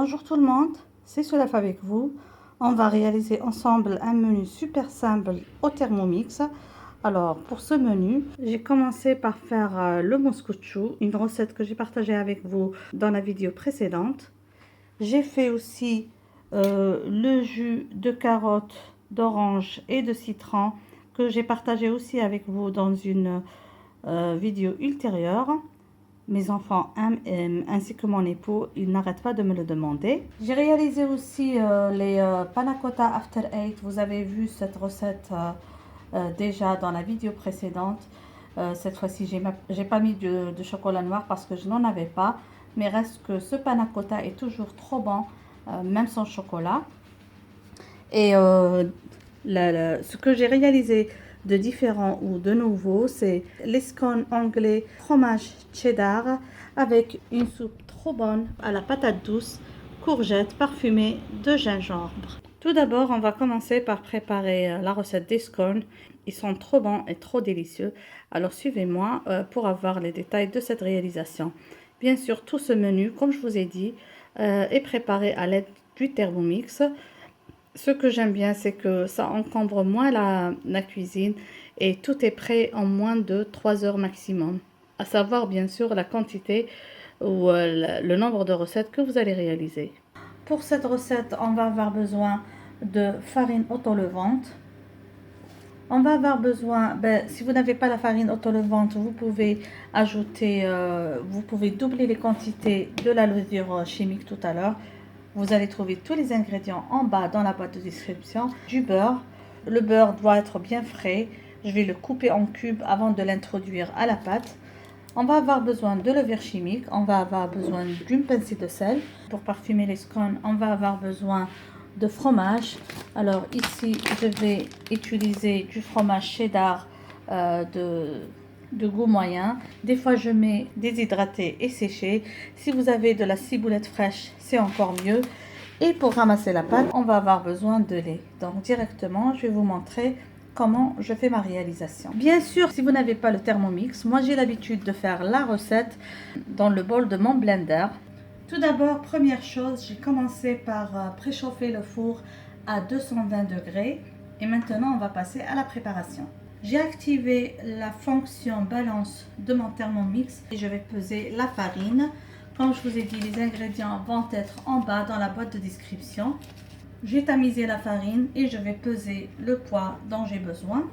Bonjour tout le monde, c'est Solaf avec vous. On va réaliser ensemble un menu super simple au Thermomix. Alors pour ce menu, j'ai commencé par faire le mousse-chou, une recette que j'ai partagée avec vous dans la vidéo précédente. J'ai fait aussi le jus de carotte, d'orange et de citron que j'ai partagé aussi avec vous dans une vidéo ultérieure. Mes enfants aiment, ainsi que mon époux, ils n'arrêtent pas de me le demander. J'ai réalisé aussi les panna cotta After 8. Vous avez vu cette recette déjà dans la vidéo précédente. Cette fois-ci, j'ai pas mis de chocolat noir parce que je n'en avais pas. Mais reste que ce panna cotta est toujours trop bon, même sans chocolat. Et ce que j'ai réalisé de différent ou de nouveau, c'est les scones anglais fromage cheddar avec une soupe trop bonne à la patate douce, courgettes parfumées de gingembre. Tout d'abord, on va commencer par préparer la recette des scones. Ils sont trop bons et trop délicieux. Alors suivez-moi pour avoir les détails de cette réalisation. Bien sûr, tout ce menu, comme je vous ai dit, est préparé à l'aide du Thermomix. Ce que j'aime bien, c'est que ça encombre moins la cuisine et tout est prêt en moins de 3 heures maximum. À savoir, bien sûr, la quantité ou le nombre de recettes que vous allez réaliser. Pour cette recette, on va avoir besoin de farine auto-levante. On va avoir besoin, si vous n'avez pas la farine auto-levante, vous pouvez ajouter, vous pouvez doubler les quantités de la levure chimique tout à l'heure. Vous allez trouver tous les ingrédients en bas dans la boîte de description. Du beurre. Le beurre doit être bien frais. Je vais le couper en cubes avant de l'introduire à la pâte. On va avoir besoin de levure chimique. On va avoir besoin d'une pincée de sel. Pour parfumer les scones, on va avoir besoin de fromage. Alors ici, je vais utiliser du fromage cheddar de goût moyen. Des fois je mets déshydraté et séché. Si vous avez de la ciboulette fraîche, c'est encore mieux. Et pour ramasser la pâte, on va avoir besoin de lait. Donc directement, je vais vous montrer comment je fais ma réalisation. Bien sûr, si vous n'avez pas le Thermomix, moi j'ai l'habitude de faire la recette dans le bol de mon blender. Tout d'abord, première chose, j'ai commencé par préchauffer le four à 220 degrés. Et maintenant, on va passer à la préparation. J'ai activé la fonction balance de mon Thermomix et je vais peser la farine. Comme je vous ai dit, les ingrédients vont être en bas dans la boîte de description. J'ai tamisé la farine et je vais peser le poids dont j'ai besoin.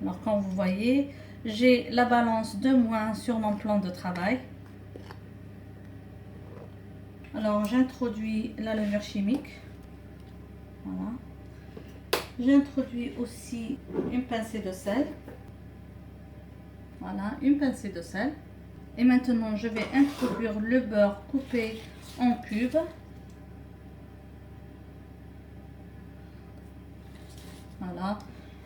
Alors comme vous voyez, j'ai la balance de moins sur mon plan de travail. Alors j'introduis la levure chimique. Voilà. J'introduis aussi une pincée de sel. Voilà, une pincée de sel. Et maintenant, je vais introduire le beurre coupé en cubes. Voilà.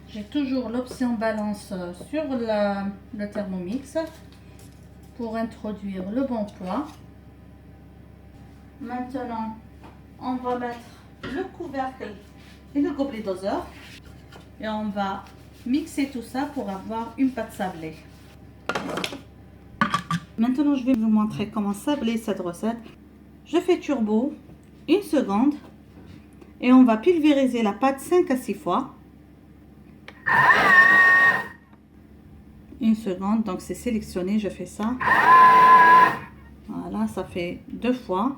J'ai toujours l'option balance sur le Thermomix pour introduire le bon poids. Maintenant, on va mettre le couvercle et le gobelet doseur et on va mixer tout ça pour avoir une pâte sablée. Maintenant, je vais vous montrer comment sabler cette recette. Je fais turbo 1 seconde et on va pulvériser la pâte 5 à 6 fois. 1 seconde, donc c'est sélectionné, je fais ça. Voilà, ça fait 2 fois,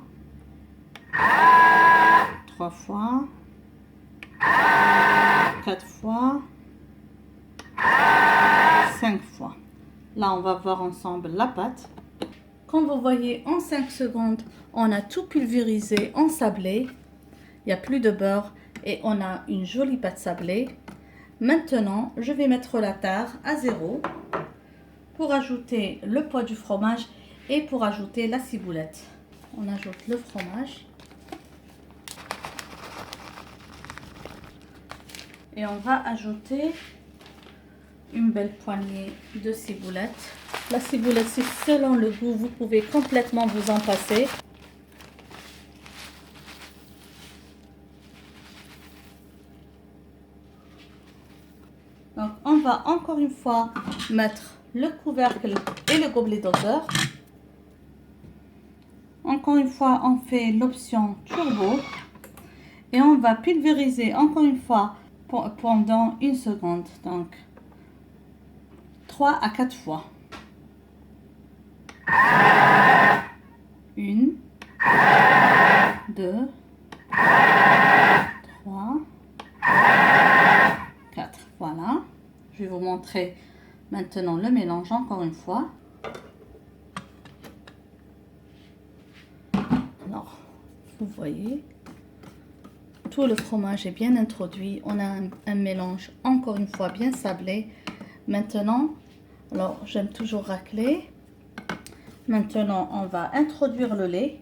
3 fois, 4 fois, 5 fois. Là, on va voir ensemble la pâte. Comme vous voyez, en 5 secondes, on a tout pulvérisé, ensablé. Il n'y a plus de beurre et on a une jolie pâte sablée. Maintenant, je vais mettre la tare à 0 pour ajouter le poids du fromage et pour ajouter la ciboulette. On ajoute le fromage. Et on va ajouter une belle poignée de ciboulette. La ciboulette, c'est selon le goût, vous pouvez complètement vous en passer. Donc, on va encore une fois mettre le couvercle et le gobelet doseur. encore une fois, on fait l'option turbo et on va pulvériser encore une fois pendant 1 seconde. Donc, 3 à 4 fois. 1, 2, 3, 4. Voilà. Je vais vous montrer maintenant le mélange encore une fois. Alors, vous voyez, tout le fromage est bien introduit. On a un mélange encore une fois bien sablé. Maintenant, alors j'aime toujours racler. Maintenant, on va introduire le lait.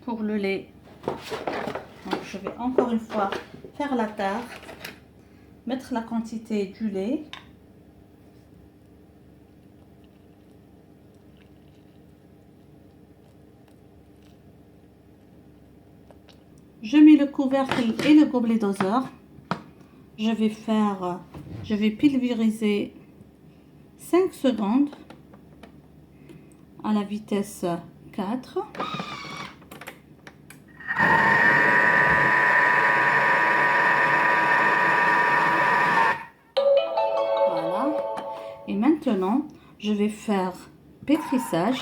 Pour le lait, donc je vais encore une fois faire la tare, mettre la quantité du lait. Je mets le couvercle et le gobelet doseur. Je vais pulvériser 5 secondes à la vitesse 4. Voilà. Et maintenant, je vais faire pétrissage.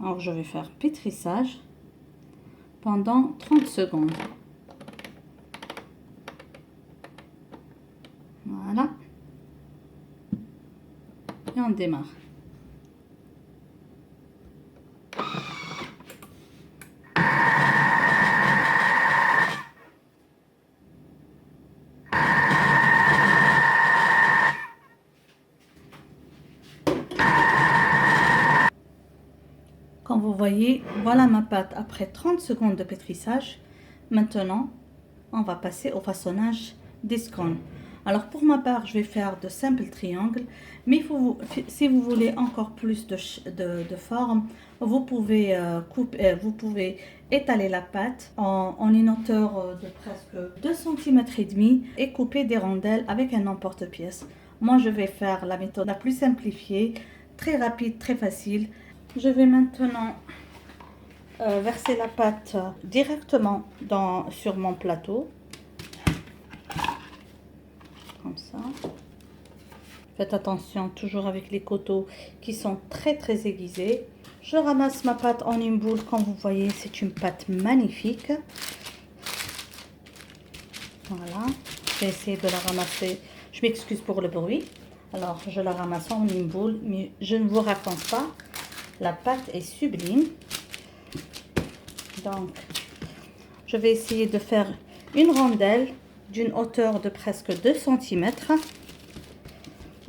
Alors, je vais faire pétrissage pendant 30 secondes. Voilà. Et on démarre. Comme vous voyez, voilà ma pâte après 30 secondes de pétrissage. Maintenant, on va passer au façonnage des scones. Alors pour ma part, je vais faire de simples triangles, mais si vous voulez encore plus de forme, vous pouvez vous pouvez étaler la pâte en une hauteur de presque 2 cm et demi et couper des rondelles avec un emporte-pièce. Moi, je vais faire la méthode la plus simplifiée, très rapide, très facile. Je vais maintenant verser la pâte directement sur mon plateau. Comme ça. Faites attention toujours avec les coteaux qui sont très aiguisés. Je ramasse ma pâte en une boule. Comme vous voyez, c'est une pâte magnifique. Voilà. Je vais essayer de la ramasser. Je m'excuse pour le bruit. Alors, je la ramasse en une boule, mais je ne vous raconte pas. La pâte est sublime. Donc, je vais essayer de faire une rondelle d'une hauteur de presque 2 cm.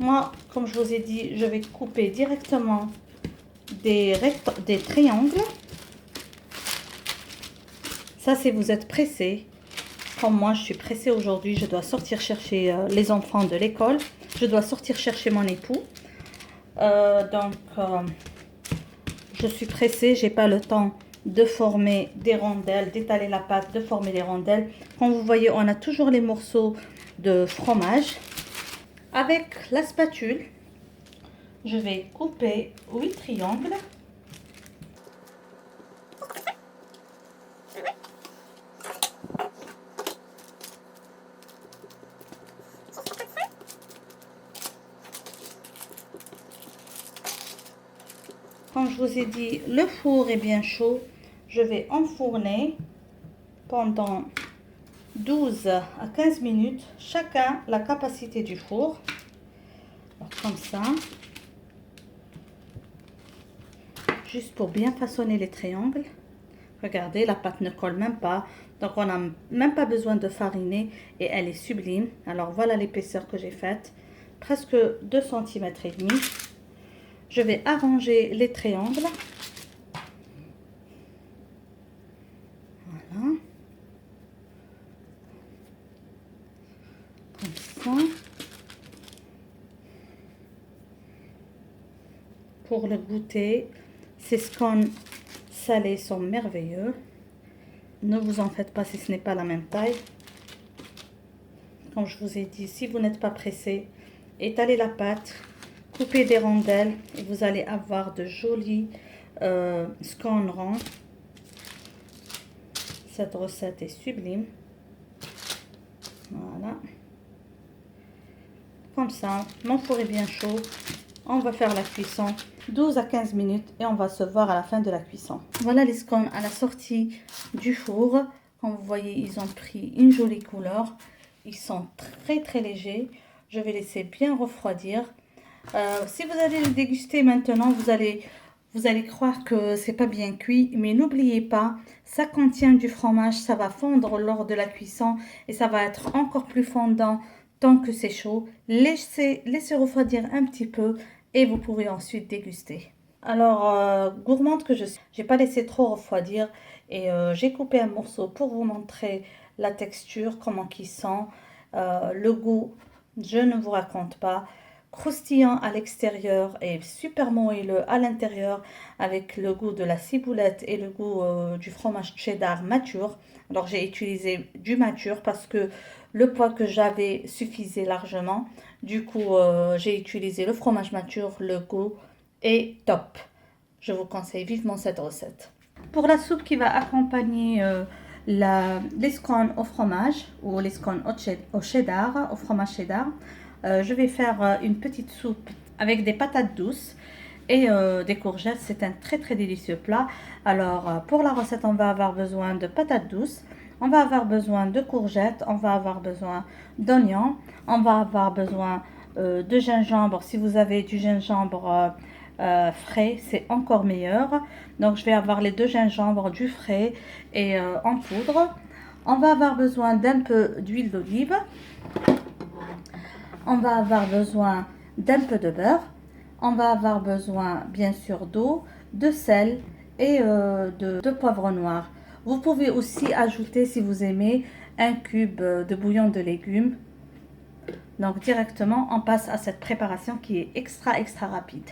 Moi, comme je vous ai dit, je vais couper directement des triangles. Ça, si vous êtes pressé. Comme moi, je suis pressée aujourd'hui. Je dois sortir chercher les enfants de l'école. Je dois sortir chercher mon époux. Je suis pressée. J'ai pas le temps de former des rondelles, d'étaler la pâte, de former les rondelles. Comme vous voyez, on a toujours les morceaux de fromage. Avec la spatule, je vais couper 8 triangles. Comme je vous ai dit, le four est bien chaud. Je vais enfourner pendant 12 à 15 minutes, chacun la capacité du four. Alors, comme ça, juste pour bien façonner les triangles. Regardez, la pâte ne colle même pas, donc on n'a même pas besoin de fariner et elle est sublime. Alors voilà l'épaisseur que j'ai faite, presque 2 cm et demi. Je vais arranger les triangles. Voilà. Comme ça. Pour le goûter, ces scones salés sont merveilleux. Ne vous en faites pas si ce n'est pas la même taille. Comme je vous ai dit, si vous n'êtes pas pressé, étalez la pâte, Coupez des rondelles et vous allez avoir de jolis scones ronds. Cette recette est sublime. Voilà. Comme ça, mon four est bien chaud. On va faire la cuisson 12 à 15 minutes et on va se voir à la fin de la cuisson. Voilà les scones à la sortie du four. Comme vous voyez, ils ont pris une jolie couleur. Ils sont très légers. Je vais laisser bien refroidir. Si vous allez le déguster maintenant, vous allez croire que c'est pas bien cuit. Mais n'oubliez pas, ça contient du fromage. Ça va fondre lors de la cuisson et ça va être encore plus fondant tant que c'est chaud. Laissez refroidir un petit peu et vous pourrez ensuite déguster. Alors, gourmande que je suis, j'ai pas laissé trop refroidir et j'ai coupé un morceau pour vous montrer la texture, comment ils sont, le goût, je ne vous raconte pas. Croustillant à l'extérieur et super moelleux à l'intérieur avec le goût de la ciboulette et le goût du fromage cheddar mature. Alors j'ai utilisé du mature parce que le poids que j'avais suffisait largement. Du coup j'ai utilisé le fromage mature, le goût est top. Je vous conseille vivement cette recette. Pour la soupe qui va accompagner les scones au fromage ou les scones au cheddar, au fromage cheddar, je vais faire une petite soupe avec des patates douces et des courgettes. C'est un très délicieux plat. Alors pour la recette, on va avoir besoin de patates douces, on va avoir besoin de courgettes, on va avoir besoin d'oignons, on va avoir besoin de gingembre. Si vous avez du gingembre frais, c'est encore meilleur. Donc je vais avoir les deux gingembres, du frais et en poudre. On va avoir besoin d'un peu d'huile d'olive. On va avoir besoin d'un peu de beurre. On va avoir besoin bien sûr d'eau, de sel et de poivre noir. Vous pouvez aussi ajouter, si vous aimez, un cube de bouillon de légumes. Donc directement, on passe à cette préparation qui est extra rapide.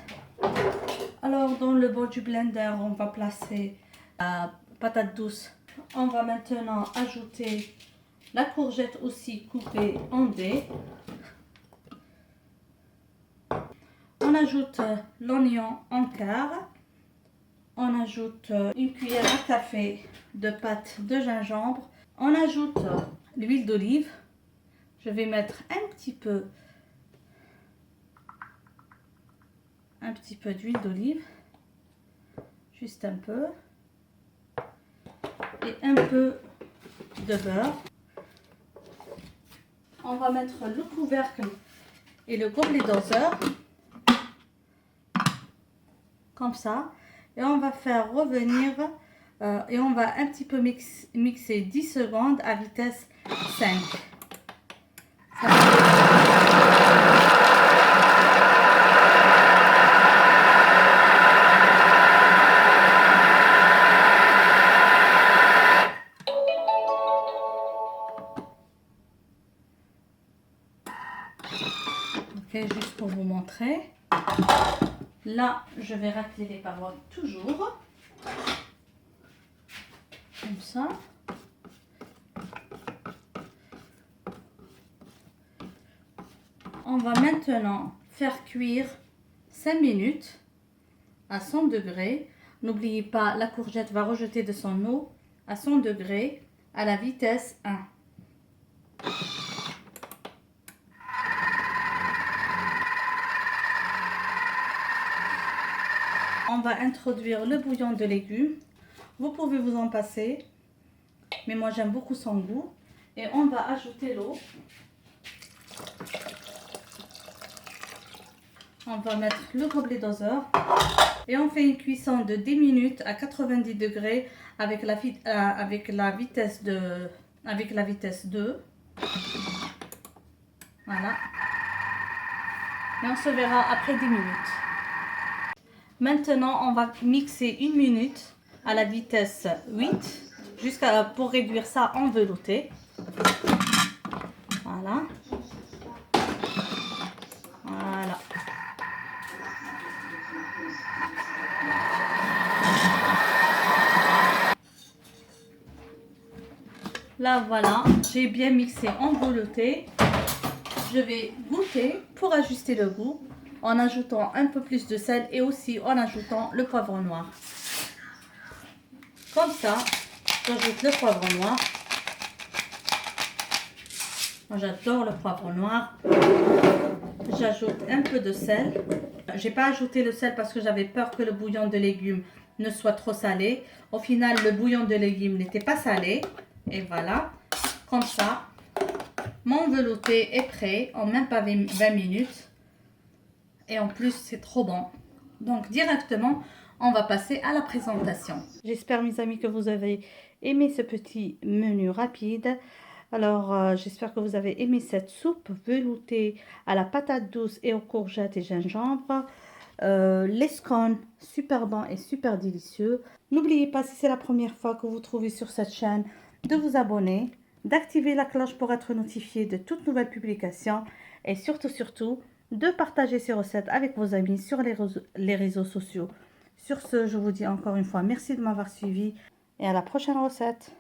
Alors dans le bol du blender, on va placer la patate douce. On va maintenant ajouter la courgette aussi coupée en dés. On ajoute l'oignon en quart. On ajoute une cuillère à café de pâte de gingembre. On ajoute l'huile d'olive. Je vais mettre un petit peu d'huile d'olive. Juste un peu. Et un peu de beurre. On va mettre le couvercle et le gobelet doseur. Comme ça. Et on va faire revenir et on va un petit peu mixer 10 secondes à vitesse 5. Ok, juste pour vous montrer. Là, je vais racler les parois toujours. Comme ça. On va maintenant faire cuire 5 minutes à 100 degrés. N'oubliez pas, la courgette va rejeter de son eau à 100 degrés à la vitesse 1. On va introduire le bouillon de légumes. Vous pouvez vous en passer, mais moi j'aime beaucoup son goût. Et on va ajouter l'eau. On va mettre le gobelet doseur. Et on fait une cuisson de 10 minutes à 90 degrés avec la vitesse 2. Voilà. Et on se verra après 10 minutes. Maintenant, on va mixer 1 minute à la vitesse 8 pour réduire ça en velouté. Voilà. Voilà. Là, voilà, j'ai bien mixé en velouté. Je vais goûter pour ajuster le goût. en ajoutant un peu plus de sel et aussi en ajoutant le poivre noir. Comme ça, j'ajoute le poivre noir. Moi, j'adore le poivre noir. J'ajoute un peu de sel. J'ai pas ajouté le sel parce que j'avais peur que le bouillon de légumes ne soit trop salé. Au final, le bouillon de légumes n'était pas salé. Et voilà, comme ça, mon velouté est prêt en même pas 20 minutes. Et en plus, c'est trop bon. Donc, directement, on va passer à la présentation. J'espère, mes amis, que vous avez aimé ce petit menu rapide. Alors, j'espère que vous avez aimé cette soupe veloutée à la patate douce et aux courgettes et gingembre. Les scones, super bon et super délicieux. N'oubliez pas, si c'est la première fois que vous trouvez sur cette chaîne, de vous abonner, d'activer la cloche pour être notifié de toutes nouvelles publications et surtout, de partager ces recettes avec vos amis sur les réseaux sociaux. Sur ce, je vous dis encore une fois merci de m'avoir suivi et à la prochaine recette.